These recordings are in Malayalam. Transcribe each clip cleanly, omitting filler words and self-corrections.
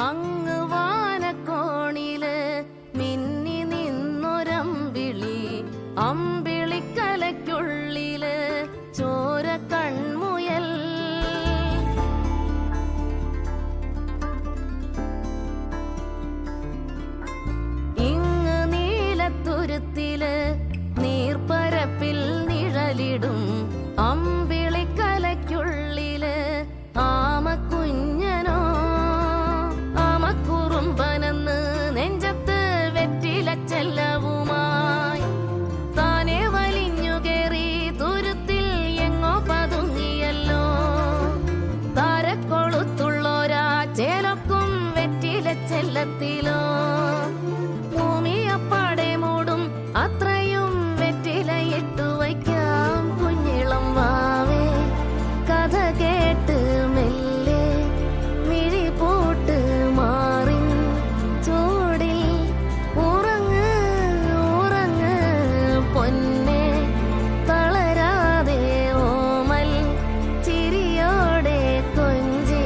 അങ്ങ് വാനക്കോണില് മിന്നി നിന്നൊരമ്പിളി, അമ്പിളിക്കലയ്ക്കുള്ളില് ചോര കൺമുയൽ. ഇങ്ങ് നീലത്തുരുത്തില് നീർപ്പരപ്പിൽ നിഴലിടും അമ്പിളിക്കലയ്ക്കുള്ളില് ആമക്കുഞ്ഞനോ. ആമക്കുറുമ്പനെന്ന് നെഞ്ചത്ത് വെറ്റിലച്ചെല്ലവുമായി താനെ വലിഞ്ഞു കേറി തുരുത്തിൽ എങ്ങോ പതുങ്ങിയല്ലോ. താരക്കൊളുത്തുള്ളോരാ ചേലൊക്കും വെറ്റിലച്ചെല്ലത്തിലോ. ഭൂമിയപ്പാടെ മൂടും അത്രയും വെറ്റിലയിട്ടു വയ്ക്കാം കുഞ്ഞിളം വാവേ. കഥ കേട്ട് മെല്ലെ മിഴി പൂട്ട് മാറിൻ ചൂടിൽ ഉറങ്ങ് ഉറങ്ങ് പൊന്നെ. തളരാതെ ഓമൽ ചിരിയോടെ കൊഞ്ചി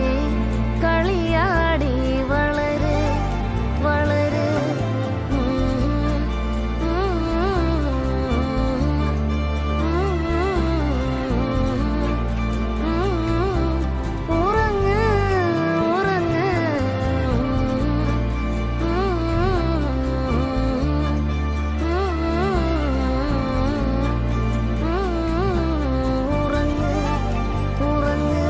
കളിയാടി വളര് വളര്. ഉറങ്ങ് ഉറങ്ങ് ഉറങ്ങ് ഉറങ്ങ്.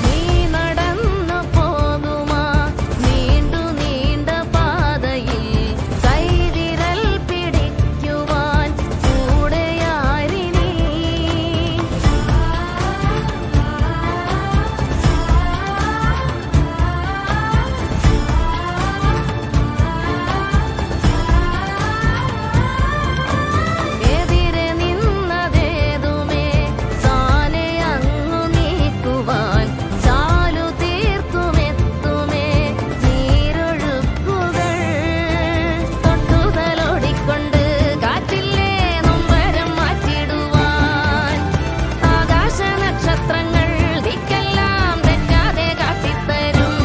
നീ നടന്നു പോകുമാ നീണ്ടു നീണ്ട പാതയിൽ, കൈവിരൽ പിടിക്കുവാൻ കൂടെയാരിനി. എതിരെ നിന്നതേതുമേ താനെ അങ്ങു നീക്കുവാൻ ചാലു തീർത്തുമെത്തുമേ നീരൊഴുക്കുകൾ. തൊട്ടുതലോടിക്കൊണ്ട് കാറ്റില്ലേ നൊമ്പരം മാറ്റിടുവാൻ ആകാശ നക്ഷത്രങ്ങൾ ദിക്കെല്ലാം തെറ്റാതെ കാട്ടിത്തരും.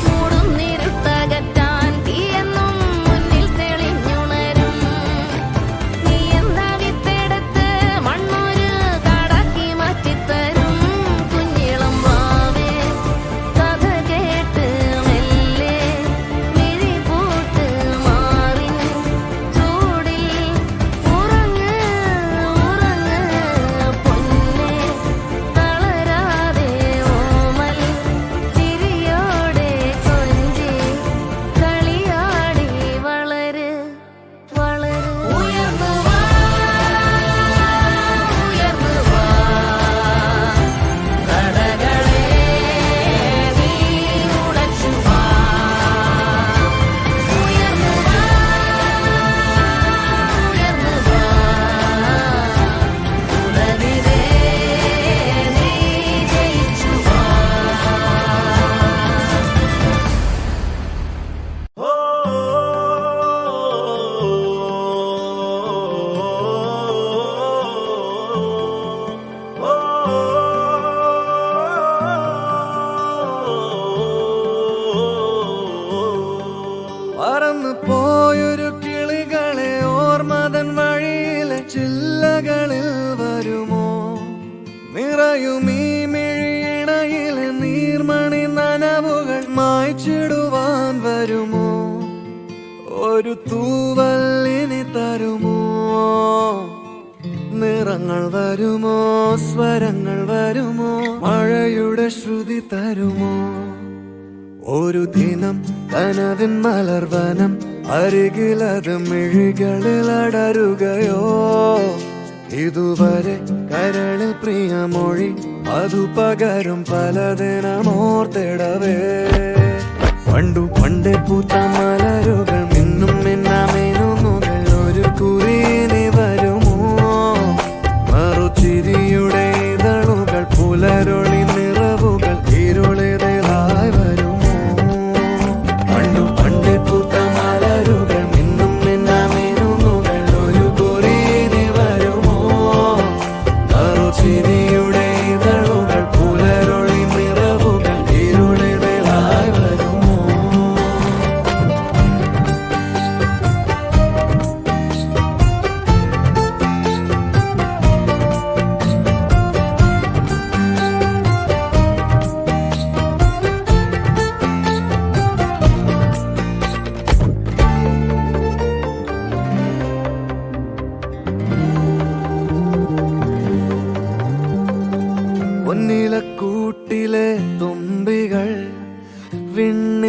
മൂടുന്നിരുട്ടകറ്റാൻ തീയെന്നും മുന്നിൽ തെളിഞ്ഞുണരും. നീ എന്താ വിത്തെടുത്ത് മണ്ണൊരു കാടാക്കി മാറ്റിത്തരും കുഞ്ഞിളം വാവേ. കഥ കേട്ട് മെല്ലെ മിഴി പൂട്ട് മാറിൻ ചൂടിൽ ഉറങ്ങ് ഉറങ്ങ് പൊന്നെ. തളരാതെ ഓമൽ ചിരിയോടെ കൊഞ്ചി കളിയാടി വളര് വളര്. ഉയർന്നു വാ ഉയർന്നു വാ കടകളെ നീ ഉടച്ചു വാ. ഉയർന്നു വാ ഉയർന്നു വാ ഉടലിനെ നീ ജയിച്ചു വാ. പറന്നു പോയൊരു കിളികളെ ഓർമ്മതൻ വഴിയിലെ ചില്ലകളിൽ വരുമോ. നിറയും ഈ മിഴിയിണയിലെ നീർമണി നനവുകൾ മായ്ച്ചിടുവാൻ വരുമോ. ഒരു തൂവല്ലിനി തരുമോ. നിറങ്ങൾ വരുമോ സ്വരങ്ങൾ വരുമോ. മഴയുടെ ശ്രുതി തരുമോ. ഒരു ദിനം കനവിൻ മലർവനം അരികിലത് മിഴികളിൽ അടരുകയോ. ഇതുവരെ കരളിൽ പ്രിയമൊഴി അതു പകരും പലതിനമോർത്തിടവേ. പണ്ടു പണ്ടേ പൂത്ത മലരുകൾ മിന്നും മിന്നാമേനുന്നുകൾ ഒരു കുറിയിനി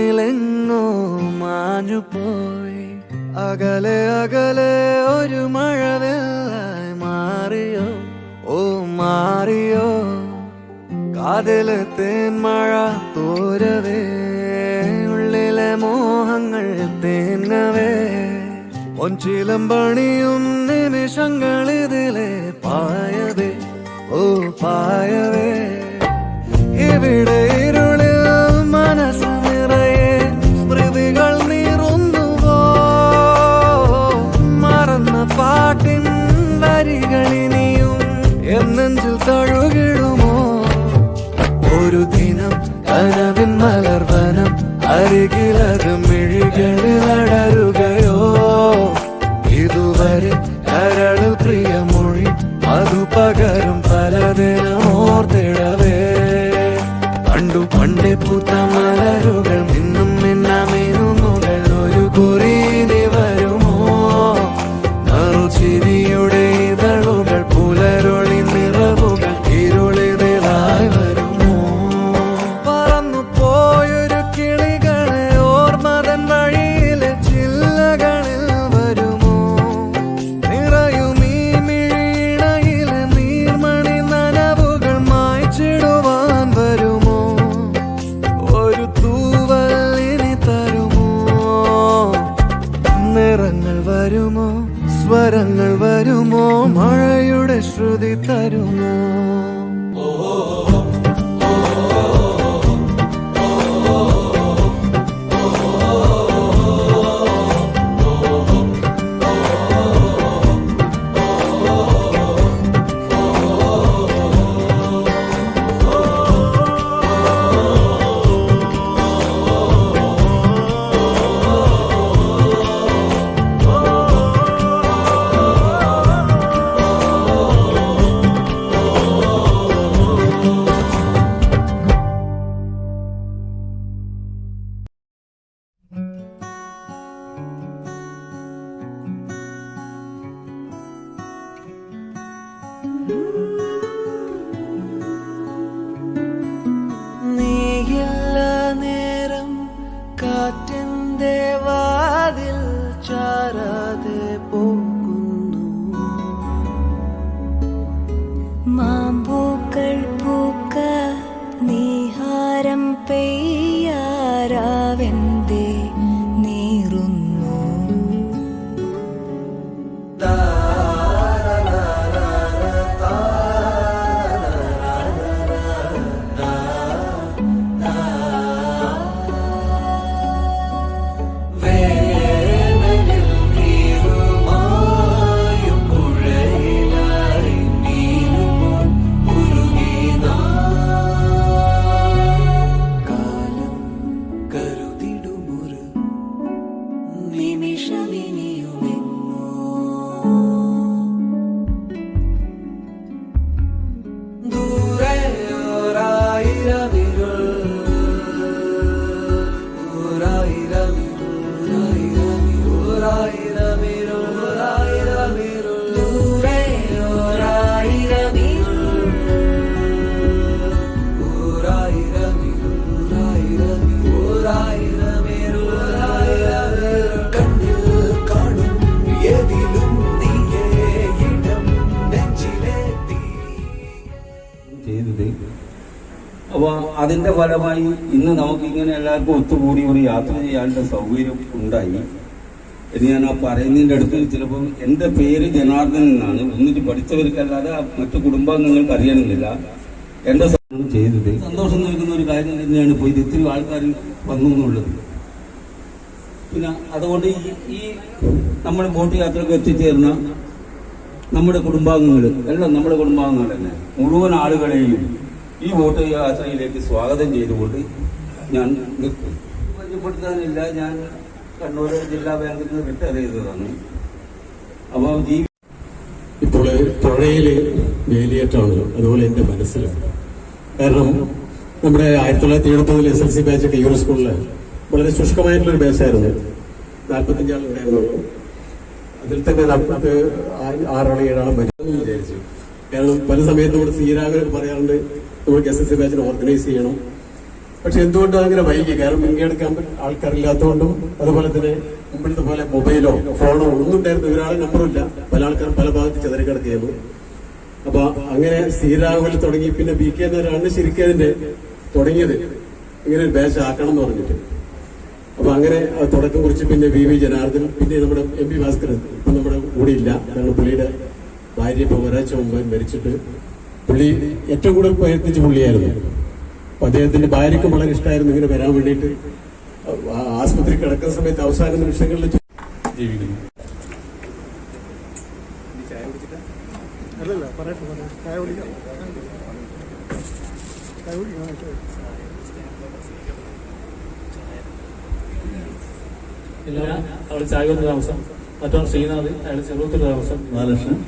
എന്നിലെങ്ങോ മാഞ്ഞു പോയി. അകലെ അകലെ ഒരു മഴവെള്ളായി മാറിയോ, ഓ മാറിയോ. കാതിലെ തേന്മഴ തോരവേ, ഉള്ളിലെ മോഹങ്ങൾ തേങ്ങവേ. ഒഞ്ചിലമ്പണിയും നിമിഷങ്ങളിതിലെ പായവേ, ഓ പായവേ. ഇവിടെ ഇരുളിൽ മനസ്സ് നിറയെ സ്മൃതികൾ നീറുന്നുവോ, മറന്ന പാട്ടിൻ വരികളിനിയും എന്നെഞ്ചിൽ തഴുകിടുമോ. ഒരു ദിനം കനവിൻ മലർവനം, അരികിലത് മിഴികളിൽ അടരുകയോ. ഇതുവരെ കരളിൽ പ്രിയമൊഴി അതു പകരും പലതിനും ഓർത്തിടവേ. കണ്ടു പണ്ടേ പൂത്ത മലരുകൾ നിന്നും മിന്നമിനുകൾ ഒരു കുറിനി വരുമോ. നറുചിരിയുടെ ഇതളുകൾ പുലരൊളി നിറവുകൾ ഇരുളിതായി വരുമോ. പറന്നു പോയൊരു കിളികളെ ഓർമ്മതൻ വഴിയിലെ ചില്ലകളിൽ വരുമോ. നിറയും ഈ മിഴിയിണയിലെ നീർമണി നനവുകൾ മായ്ച്ചിടുവാൻ വരുമോ. ഒരു തൂവൽ ഇനി തരുമോ. നിറങ്ങൾ വരുമോ, സ്വരങ്ങൾ വരുമോ, മഴയുടെ ശ്രുതി തരുമോ. നീയില്ല നേരം കാറ്റിന്റെ വാതിൽ ചാരാതെ പോകുന്നു. മാമ്പൂക്കൾ പൂക്ക നീഹാരം പെയ്യാരാവെന്തേ നീറുന്നു. അപ്പോൾ അതിൻ്റെ ഫലമായി ഇന്ന് നമുക്കിങ്ങനെ എല്ലാവർക്കും ഒത്തുകൂടി ഒരു യാത്ര ചെയ്യാനുള്ള സൗകര്യം ഉണ്ടായി. എന്ന് ഞാൻ ആ പറയുന്നതിൻ്റെ അടുത്ത് ചിലപ്പോൾ എൻ്റെ പേര് ജനാർദ്ദൻ എന്നാണ്. ഒന്നിച്ച് പഠിച്ചവർക്കല്ലാതെ മറ്റു കുടുംബാംഗങ്ങൾക്ക് അറിയണമെന്നില്ല. എൻ്റെ ചെയ്തത് സന്തോഷം നൽകുന്ന ഒരു കാര്യം തന്നെയാണ്. ഇപ്പോൾ ഇത് ഇത്തിരി ആൾക്കാർ വന്നു എന്നുള്ളത്. പിന്നെ അതുകൊണ്ട് ഈ നമ്മുടെ ബോട്ട് യാത്രയ്ക്ക് എത്തിച്ചേർന്ന നമ്മുടെ കുടുംബാംഗങ്ങൾ എല്ലാം നമ്മുടെ കുടുംബാംഗങ്ങൾ തന്നെ മുഴുവൻ ആളുകളെയും ഈ ബോട്ട് യാത്രയിലേക്ക് സ്വാഗതം ചെയ്തുകൊണ്ട് ഞാൻ നിർത്തും. പരിചയപ്പെടുത്താനില്ല, ഞാൻ കണ്ണൂർ ജില്ലാ ബാങ്കിൽ നിന്ന് റിട്ടയർ ചെയ്തതാണ്. അപ്പോൾ ഇപ്പോൾ പുഴയിൽ വേലിയേറ്റമാണ് അതുപോലെ എൻ്റെ മനസ്സിലാണ്. കാരണം നമ്മുടെ 1970 SLC ബാച്ചൊക്കെ ഈ ഒരു സ്കൂളിൽ വളരെ ശുഷ്കമായിട്ടുള്ളൊരു ബാച്ചായിരുന്നു. 45 ആളുണ്ടായിരുന്നുള്ളൂ. അതിൽ തന്നെ 6 ആളോ 7 ആളോ മരിച്ചെന്ന് വിചാരിച്ചു. കാരണം പല സമയത്തും ഇവിടെ സീരാഗൊക്കെ പറയാറുണ്ട് നമുക്ക് SLC ബാച്ചിനെ ഓർഗനൈസ് ചെയ്യണം, പക്ഷെ എന്തുകൊണ്ടും അങ്ങനെ വൈകി, കാരണം മുൻകെടുക്കാൻ ആൾക്കാരില്ലാത്തതുകൊണ്ടും അതുപോലെ തന്നെ മുമ്പിലത്തെ പോലെ മൊബൈലോ ഫോണോ ഒന്നും ഉണ്ടായിരുന്നു, ഒരാളെ നമ്പറില്ല, പല ആൾക്കാരും പല ഭാഗത്ത് ചെതറിക്കിടക്കുകയായിരുന്നു. അപ്പൊ അങ്ങനെ ശ്രീരാഘവൽ തുടങ്ങി, പിന്നെ BK എന്നവരാണ് ശരിക്കും അതിന്റെ തുടങ്ങിയത്, ഇങ്ങനെ ഒരു ബാച്ച് ആക്കണം എന്ന് പറഞ്ഞിട്ട്. അപ്പൊ അങ്ങനെ തുടക്കം കുറിച്ച് പിന്നെ VV ജനാർദ്ദൻ, പിന്നെ നമ്മുടെ MP ഭാസ്കരൻ ഇപ്പൊ നമ്മുടെ കൂടെ ഇല്ല, കാരണം പുള്ളിയുടെ ഭാര്യ ഇപ്പൊ ഒരാഴ്ച മുമ്പ് മരിച്ചിട്ട്, പുള്ളി ഏറ്റവും കൂടുതൽ പ്രയത്നിച്ച പുള്ളിയായിരുന്നു. അപ്പൊ അദ്ദേഹത്തിന്റെ ഭാര്യയ്ക്കും വളരെ ഇഷ്ടമായിരുന്നു ഇങ്ങനെ വരാൻ വേണ്ടിയിട്ട്. ആസ്പത്രി കിടക്കുന്ന സമയത്ത് അവസാന നിമിഷങ്ങളിൽ ജീവിക്കുന്നു. ഇല്ല, അവിടെ ചായകൊന്ന് താമസം, മറ്റോ ശ്രീനാഥ്, അയാൾ ചെറുപ്പത്തിൽ താമസം, ബാലകൃഷ്ണൻ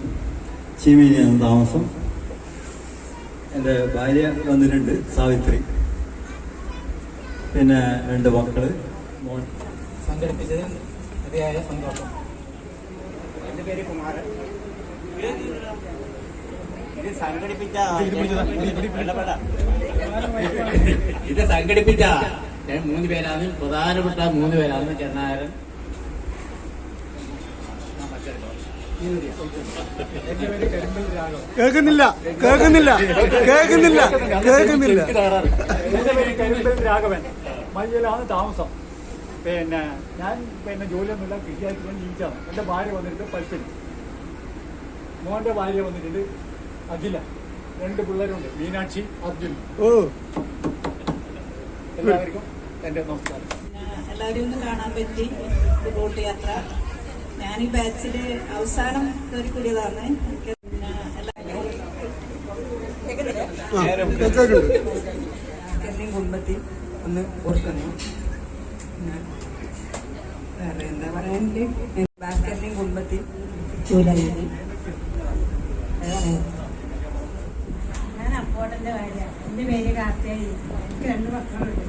ചീമേനിയാണ് താമസം. എൻ്റെ ഭാര്യ വന്നിട്ടുണ്ട്, സാവിത്രി, പിന്നെ 2 മക്കള്. മോൻ. സംഘടിപ്പിച്ചതിൽ അതിയായ സന്തോഷം. എന്റെ പേര് കുമാരൻ. ഇത് സംഘടിപ്പിച്ച ഇത് സംഘടിപ്പിച്ച 3 പേരാണ്, പ്രധാനപ്പെട്ട 3 പേരാണ്. ചെന്നാരൻ, കേൾക്കുന്നില്ല. എന്റെ പേര് കരിമ്പൽ രാഘവൻ, മയ്യലാണ് താമസം. ഞാൻ ജോലിയൊന്നുമില്ല, കൃഷിയായിട്ട് ഞാൻ ജീവിച്ചാണ്. എന്റെ ഭാര്യ വന്നിട്ട് പൽപ്പനി, മോന്റെ ഭാര്യ വന്നിട്ടുണ്ട് അഖില, 2 പിള്ളേരുണ്ട്, മീനാക്ഷി, അർജുൻ. എല്ലാവർക്കും എന്റെ നമസ്കാരം. എല്ലാവരും ഒന്ന് കാണാൻ പറ്റി ബോട്ട് യാത്ര. ഞാൻ ഈ ബാച്ചില് അവസാനം കയറി കൂടിയതാണ്. കുടുംബത്തിൽ ഒന്ന് ഓർക്കുന്നു. വേറെ എന്താ പറയാനില്ലേ, ഭാസ്കറിന്റെയും കുടുംബത്തിൽ ചൂലായി. ഞാൻ അപ്പോട്ടന്റെ ഭാര്യ. എന്റെ പേര് കാർത്തിയായി. എനിക്ക് 2 മക്കളുണ്ട്.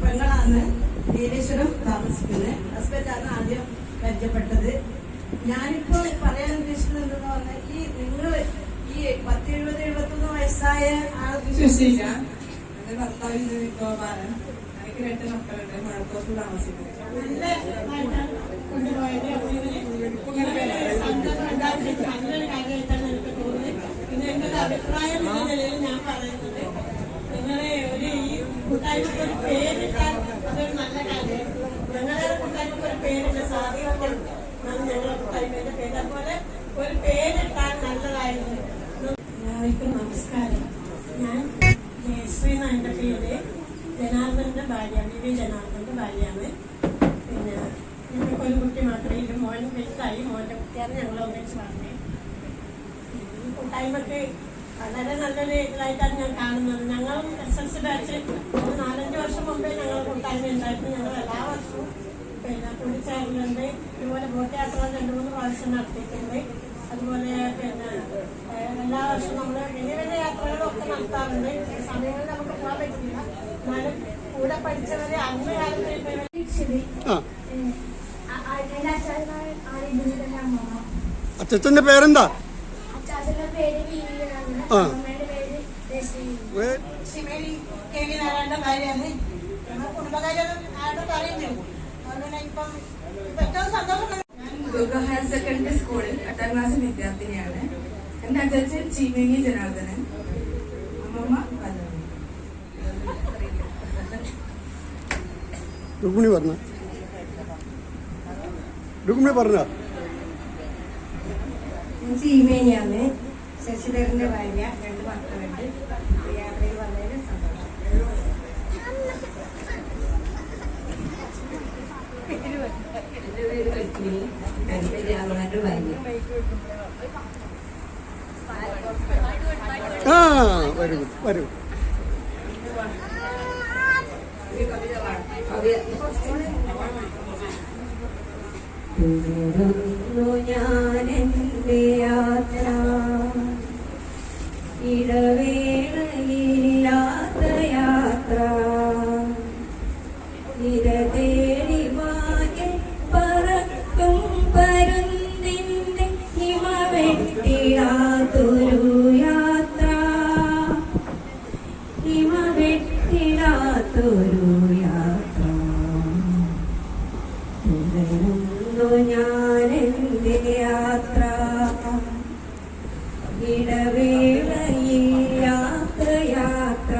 പെങ്ങളാണ് നീലേശ്വരം താമസിക്കുന്നത്. ഹസ്ബൻഡാണ് ആദ്യം പരിചയപ്പെട്ടത്. ഞാനിപ്പോ പറയാൻ ഉദ്ദേശിക്കുന്നത് എന്തെന്ന് പറഞ്ഞാൽ, ഈ നിങ്ങൾ ഈ 10-70-71 വയസ്സായ ആൾക്ക് ശുശ്രൂഷ. എന്റെ ഭർത്താവിന്റെ ഗോപാലൻ, എനിക്ക് 2 മക്കളുണ്ട്, മഴക്കോട്ട് താമസിക്കുന്നത്. നല്ല കൊണ്ടുപോയത് നല്ലൊരു കാര്യമായിട്ടാണ് എനിക്ക് തോന്നുന്നത്. പിന്നെ എന്റെ അഭിപ്രായം എന്ന നിലയിൽ ഞാൻ പറയുന്നത്, നിങ്ങളെ ഈ കൂട്ടായ്മക്ക് ഒരു പേരിട്ടാൽ അതൊരു നല്ല കാര്യം. ഞങ്ങളെ കൂട്ടായ്മക്ക് ഒരു പേരില്ല, സാധ്യത ഞങ്ങളുടെ കൂട്ടായ്മയുടെ പേര്, അതുപോലെ ഒരു പേരിട്ടാൽ നല്ലതായിരുന്നു. എല്ലാവർക്കും നമസ്കാരം. ഞാൻ ജയശ്രീ എന്ന എന്റെ പേര്. ജനാർദ്ദന്റെ ഭാര്യ, VV ജനാർദ്ദന്റെ ഭാര്യയാണ്. പിന്നെ ഞങ്ങൾക്ക് ഒരു കുട്ടി മാത്രമേ ഇല്ല, മോൻ വലുതായി. മോന്റെ കുട്ടിയാണ് ഞങ്ങൾ ഒന്നിച്ച് പറഞ്ഞത്. ഈ കൂട്ടായ്മക്ക് വളരെ നല്ലൊരു ഇതായിട്ടാണ് ഞാൻ കാണുന്നത്. ഞങ്ങളും SSLC ബാച്ച് 4-5 വർഷം മുമ്പേ ഞങ്ങൾ കൂട്ടായ്മ ഉണ്ടായിരുന്നു. ഞങ്ങൾ എല്ലാ വർഷവും കൂടിച്ചേരലുണ്ട്. ഇതുപോലെ ബോട്ട് യാത്ര 2-3 പ്രാവശ്യം നടത്തിയിട്ടുണ്ട്. അതുപോലെ എല്ലാ വർഷവും നമ്മൾ വലിയ വലിയ യാത്രകളൊക്കെ നടത്താറുണ്ട്. സമയങ്ങളിൽ നമുക്ക് പോകാൻ പറ്റില്ല, എന്നാലും കൂടെ പഠിച്ചവരെ അന്ന് കാലത്ത് അച്ഛന്റെ പേരെന്താ? ശിവേലി KV നാരായണന്റെ ഭാര്യയാണ്. നമ്മുടെ കുടുംബകാര്യം ആരുടെ പറയുന്നു. അതുപോലെ ഇപ്പം ഏറ്റവും സന്തോഷം. ദുർഗ ഹയർ സെക്കൻഡറി സ്കൂളിൽ 8ാം ക്ലാസ് വിദ്യാർത്ഥിനിയാണ്. എന്റെ അച്ഛൻ ചീമേനി ജനാർദ്ദനൻ, അമ്മമ്മ രുക്മിണി പറഞ്ഞ ചീമേനിയാണ്. ശശിധരന്റെ ഭാര്യ, 2 മക്കളുണ്ട്. യാത്രയിൽ വളരെ സന്തോഷം. എന്റെ പേര് ലക്ഷ്മി, എന്റെ രാമനാന്റെ ഭാര്യ. വരൂ. ഞാനെന്റെ യാത്ര ഇടവേളയില്ലാത്ത യാത്ര ഇരതേടി വാനിൽ പറക്കും പരുന്തിന്റെ ഹിമവെട്ടിടാത്തൊരു യാത്ര വെട്ടിടാത്തൊരു യാത്ര തുടരുന്നു ഞാനെന്റെ യാത്ര ഇടവേളയില്ലാത്ത യാത്ര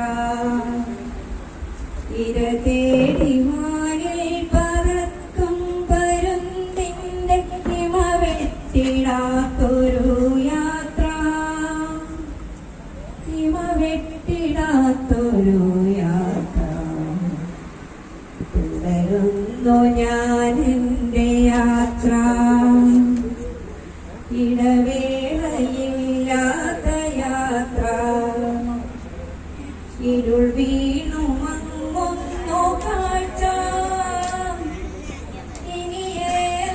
ഇര തേടി മാനിൽ പറക്കും പരുന്തിന്റെ ഹിമ വെട്ടിടാത്തൊരു യാത്ര ഹിമ വെട്ടിടാത്തൊരു യാത്ര തുടരുന്നു ഞാൻ എന്റെ യാത്ര ഇടവേളയില്ലാത്ത യാത്ര ഇരുൾ വീണു മങ്ങുന്നു കാഴ്ച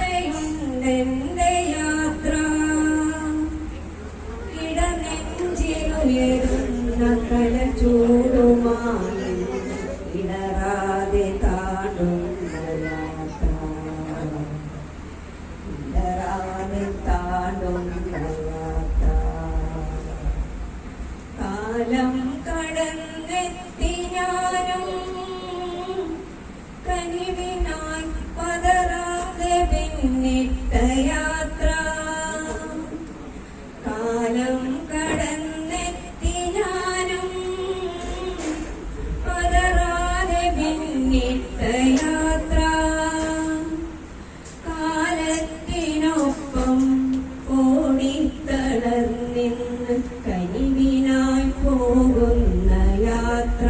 ഇനിയേറെയുണ്ടെന്റെ യാത്ര ഇടനെഞ്ചിലുയരുന്ന കല ചൂടുമായി ഇടറാതെ താടുന്ന യാത്ര ഇടറാതെ താടുന്ന യാത്ര കാലം കടന്നെത്തി ഞാനും കനിവിനായി പതറാതെ പിന്നിട്ട യാത്ര കാലം കടന്നെത്തി ഞാനും പതറാതെ പിന്നിട്ട യാത്ര കാലത്തിനൊപ്പം ഓടിത്തളർന്നിന്ന് കനിവിനായി പോകുന്ന യാത്ര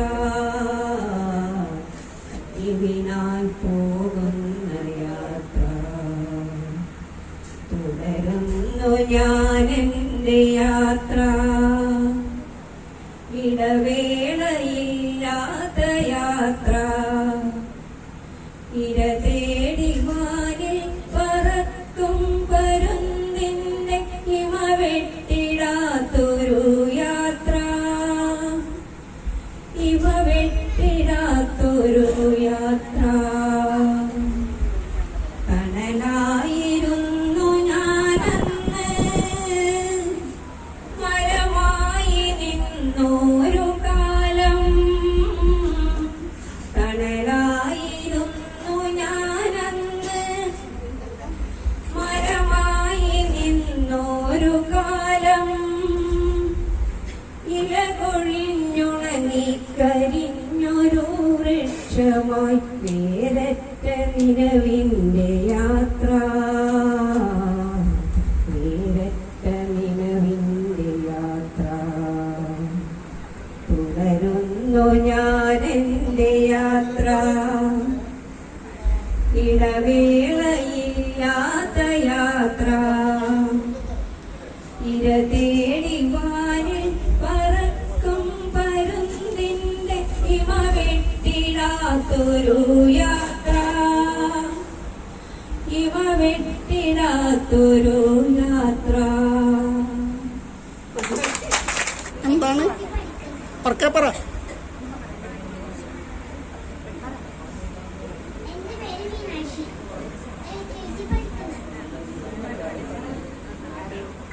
കനിവിനായി പോകുന്ന യാത്ര തുടരുന്നു ഞാൻ എന്റെ യാത്ര ഇടവേളയില്ലാത്ത യാത്ര ഇര തേടി മാനിൽ പറക്കും പരുന്തിന്റെ ഹിമ വെട്ടിടാത്തൊരു യാത്ര ഹിമ വെട്ടിടാത്തൊരു യാത്ര കനലായിരുന്നു ഞാനന്ന് മരമായി നിന്നൊരു കാലം കനലായിരുന്നു ഞാനന്ന് മരമായി നിന്നൊരു കാലം ഇലകൊഴിഞ്ഞുണങ്ങി കരിഞ്ഞൊരു വൃക്ഷമായി വേരറ്റ നിലവിന്റെ യാത്ര വേരറ്റ നിലവിന്റെ യാത്ര തുടരുന്നു ഞാൻ എന്റെ യാത്ര ഇടവേളയില്ലാത്ത യാത്ര ഇര തേടി വാനിൽ പറക്കും പരുന്തിന്റെ ഹിമ വെട്ടിടാത്തൊരു യാത്ര ഹിമ വെട്ടിടാത്തൊരു യാത്ര എന്താണ് ഉറക്കെ പറ. എന്റെ പേര് മീനാക്ഷി. LKG പഠിക്കുന്നു.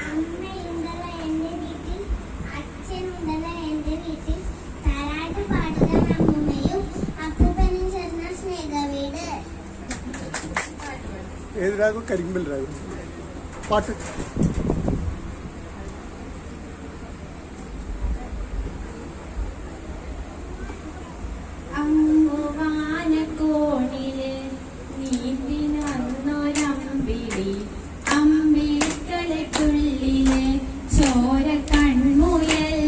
അമ്മയുണ്ടല്ലോ എന്റെ വീട്ടിൽ, അച്ഛനുണ്ടല്ലോ എന്റെ വീട്ടിൽ, താരാട്ട് പാടുകാൻ അമ്മൂമ്മയും അപ്പൂപ്പനും ചേർന്ന സ്നേഹവീട്. ഏത് രാഗം? കരിമ്പൽ രാഗം. പാട്ട്. അമ്മുവാനക്കോണില് നീന്തിനൊരമ്പിളി അമ്പിളിക്കളക്കുള്ളില് ചോര കൺമുയൽ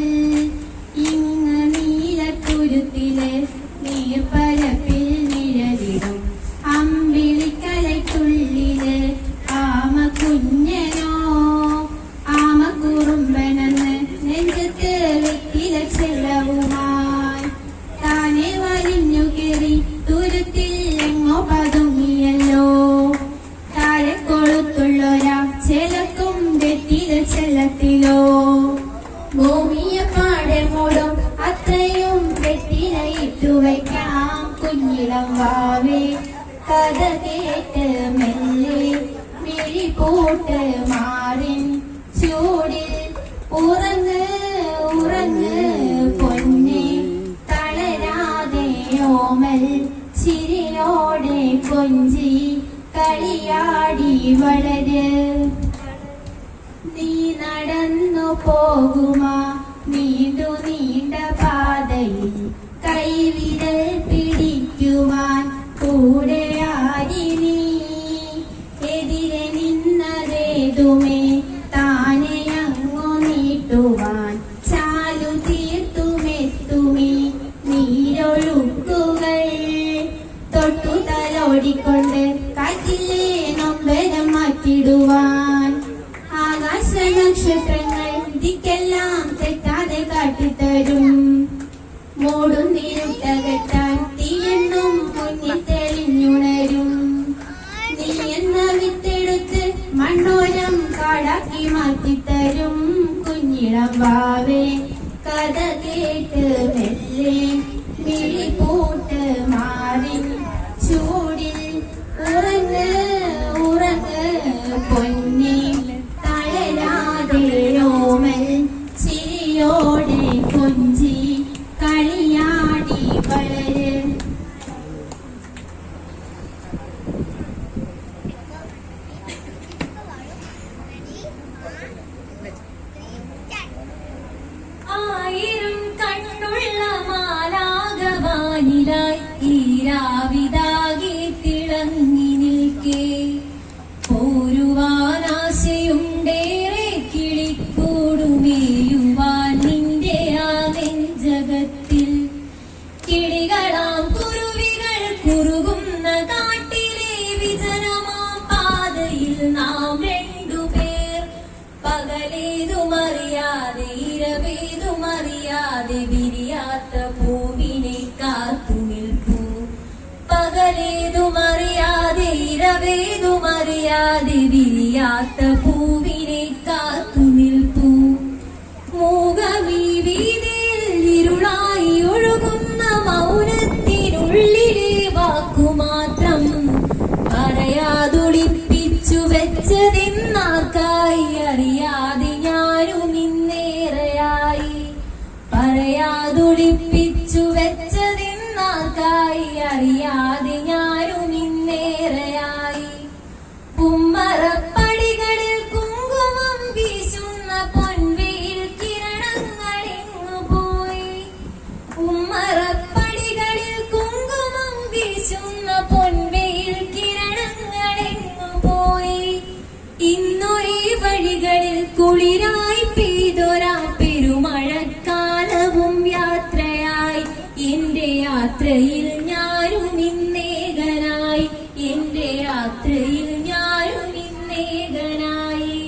ഇങ്ങ് നീലക്കുരുത്തില് നീർപ്പരപ്പിൽ നിഴലിടും അമ്പിളിക്കലയ്ക്കുള്ളില് ആമ കുഞ്ഞനോ ആമ കുറുമ്പനെന്ന് നെഞ്ചത്ത് വെറ്റില ചെലവുമായി താനെ വലിഞ്ഞു കയറി ദൂരത്തിൽ എങ്ങോ പതുങ്ങിയല്ലോ താഴെ കൊളുത്തുള്ളൊരാ ചെലക്കും വെറ്റില ചെല്ലത്തിലോ ഭൂമിയെ പാടെ മൂടും അത്രയും വെറ്റില ഇട്ടുവയ്ക്കാം കുഞ്ഞിളം വാവേ കഥ കേട്ട് മെല്ലെ മിഴി പൂട്ട് മാറിൻ ചൂടിൽ ഉറങ്ങ് ഉറങ്ങ് പൊന്നെ തണ ഓമൽ ചിരിയോടെ കൊഞ്ചി കളിയാടി വളര്. നീ നടന്നു പോകുമാ നീണ്ടു നീണ്ട പാതയിൽ കൈവിരൽ പിടിക്കുവാൻ കൂടെ ആരി നീ. എതിരെ നിന്നതേതുമേ താനെ അങ്ങു നീട്ടുവാൻ ചാലു തീർത്തുമെത്തുമീ നീരൊഴുക്കുകൾ. തൊട്ടു തലോടിക്കൊണ്ട് കാറ്റിലെ നൊമ്പരം മാറ്റിടുവാൻ ആകാശ നക്ഷത്രങ്ങൾ ദിക്കെല്ലാം തെറ്റാതെ കാട്ടിത്തരും. മൂടുന്നിരുട്ടകറ്റാൻ തീയെന്നും മുന്നിൽ തെളിഞ്ഞുണരും. നീ എന്ന വിത്തെടുത്ത് മണ്ണോരം കാടാക്കി മാറ്റിത്തരും. കുഞ്ഞിളം വാവേ കഥ കേട്ട് മെല്ലെ മിഴിപൂട്ട് മാറി ചൂടിൽ ഉറങ്ങ് ഉറങ്ങ് പൊന്നി തളരാതെ ഓമൽ ചിരിയോടെ കൊഞ്ചി കളിയാടി വളര്. ആയിരം കണ്ണുള്ള മാലാകവാനിലായി ഈരാവിതാകെ തിളങ്ങി നിൽക്കേ പോരുവാനാശയുണ്ടേറെ കിളിക്കൂടുമേയുവാൻ നിന്റെ ആ നെഞ്ചകത്തിൽ. കിളികളാം കുരുവികൾ കുറുകുന്ന കാട്ടിലെ വിജനമാം പാതയിൽ നാം രണ്ടുപേർ പകലേതുമറിയാതെ ഇരവേതുമറിയാതെ വിരിയാത്ത പൂവിനെ കാത്തു നിൽപ്പൂ. പകലേതുമറിയാതെ ഇരവേതുമറിയാതെ വിരിയാത്ത പൂവിനെ കാത്തു നിൽപ്പൂ. മൂകമീ വീതിയിൽ ഇരുളായി ഒഴുകുന്ന മൗനത്തിനുള്ളിലെ വാക്കുമാത്രം പറയാതൊളിപ്പിച്ചു വെച്ചതെന്നാക്കായി അറിയാതെ ഞാനും ഇന്നേറെയായി. പറയാതൊളിപ്പിച്ചു വെച്ചതെന്നാക്കായി അറിയാതെ ഞാനും ഇന്നേറെയായി. ഉമ്മറപ്പടികളിൽ കുങ്കുമം വീശുന്ന പൊൻവെയിൽ കിരണങ്ങളെങ്ങു പോയി. ഉമ്മറപ്പടികളിൽ കുങ്കുമം വീശുന്ന പൊൻവെയിൽ കിരണങ്ങളെങ്ങു പോയി. ഇന്നൊരേ വഴികളിൽ കുളിരായി പെയ്തൊരാ പെരുമഴക്കാലവും യാത്രയായി. എന്റെ യാത്രയിൽ ഞാനും ഇന്നേകനായി. എന്റെ യാത്രയിൽ ഞാനും ഇന്നേകനായി.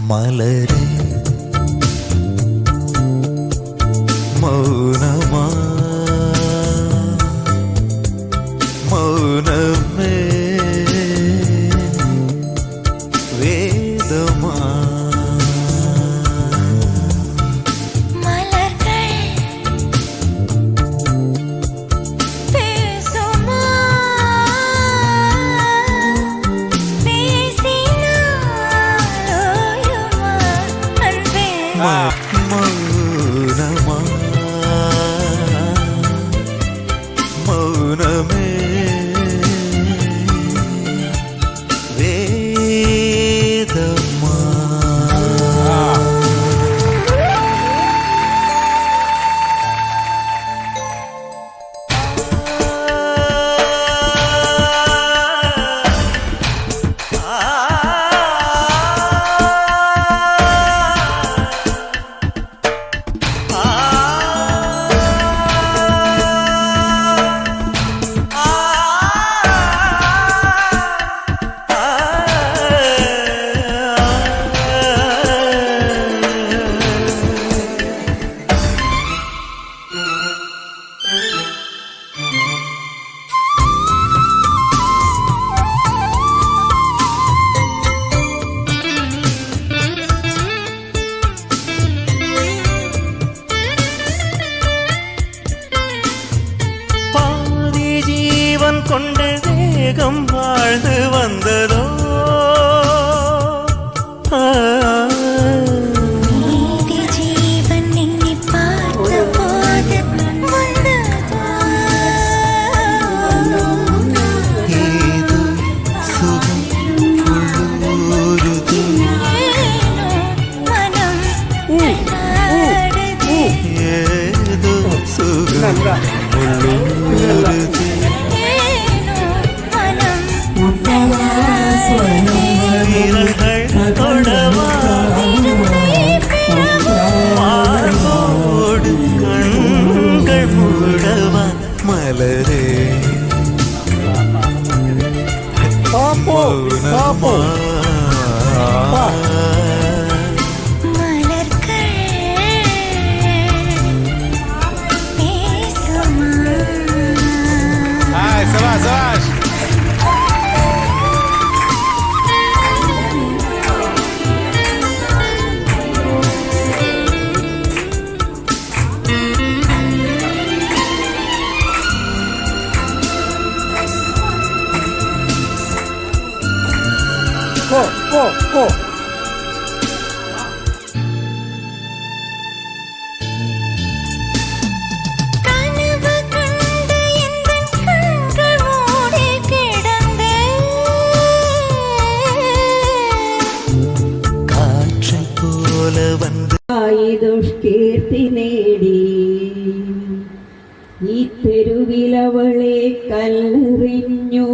മലരെ മൗനമാ മൗനമേ വേദമാ മൗനമാ മൗനമേ വേദമാ கொண்டு வேகம் வாழ்ந்து வந்ததோ ஜீவன் எண்ணி பார்த்த போது வந்ததோ ஏதோ சுகம் உள்ளூருது மனம் ஏதோ சுகம் உள்ளூருது மார்போடு கண்கள் மூடவா மலரே மௌனமா go. ദുഷ്കീർത്തി നേടി ഈ തെരുവിലവളെ കല്ലെറിഞ്ഞു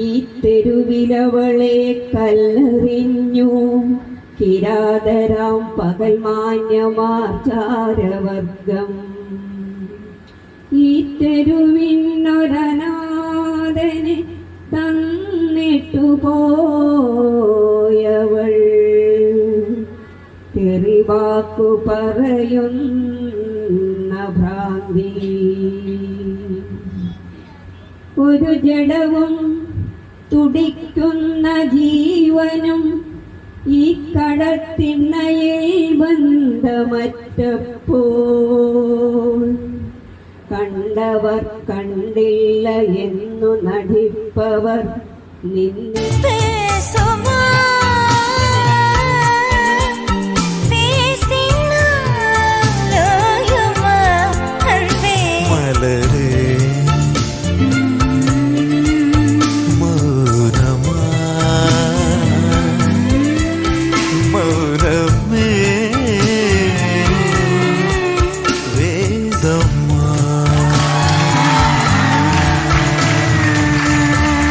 ഈ തെരുവിലവളെ കല്ലെറിഞ്ഞു കിരാതരാം പകൽ മാന്യമാചാരവർഗം ഈ തെരുവിനൊരനാഥനെ തന്നിട്ടു പോയവൾ തെറിവാക്കു പറയുന്ന ഭ്രാന്തി ഒരു ജഡവും തുടിക്കുന്ന ജീവനും ഈ കടത്തിണ്ണയിൽ ബന്ധമറ്റപ്പോൾ കണ്ടവർ കണ്ടില്ല എന്നു നടിപ്പവർ നിന്നെ